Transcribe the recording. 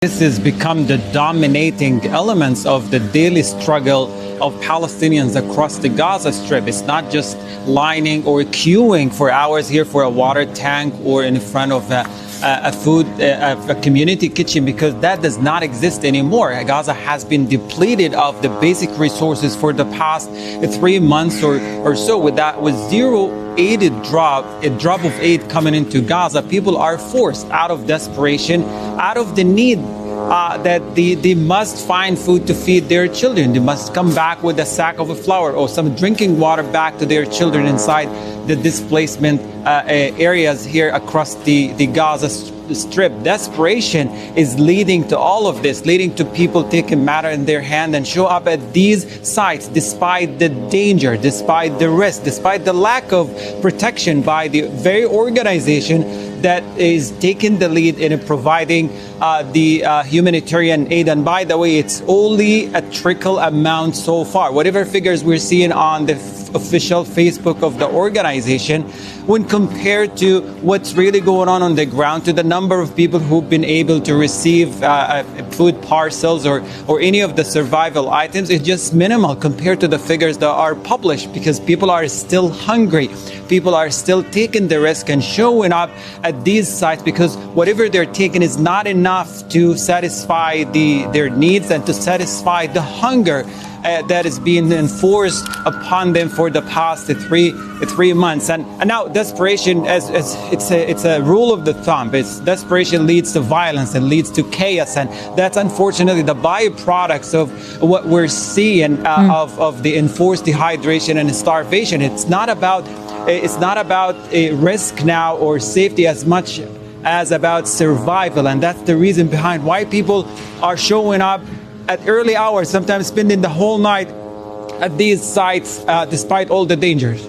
This has become the dominating elements of the daily struggle of Palestinians across the Gaza Strip. It's not just lining or queuing for hours here for a water tank or in front of a community kitchen, because that does not exist anymore. Gaza has been depleted of the basic resources for the past 3 months or so. With zero aided a drop of aid coming into Gaza, people are forced out of desperation, out of the need that they must find food to feed their children. They must come back with a sack of flour or some drinking water back to their children inside the displacement areas here across the Gaza Strip. Desperation is leading to all of this, leading to people taking matter in their hand and show up at these sites despite the danger, despite the risk, despite the lack of protection by the very organization that is taking the lead in providing the humanitarian aid. And by the way, it's only a trickle amount so far. Whatever figures we're seeing on the official Facebook of the organization, when compared to what's really going on the ground, to the number of people who've been able to receive food parcels or any of the survival items, it's just minimal compared to the figures that are published, because people are still hungry. People are still taking the risk and showing up at these sites, because whatever they're taking is not enough to satisfy their needs and to satisfy the hunger that is being enforced upon them for the past three months. And now desperation, as it's a rule of the thumb, desperation leads to violence and leads to chaos, and that's unfortunately the byproducts of what we're seeing of the enforced dehydration and starvation. It's not about a risk now or safety as much as about survival, and that's the reason behind why people are showing up at early hours, sometimes spending the whole night at these sites despite all the dangers.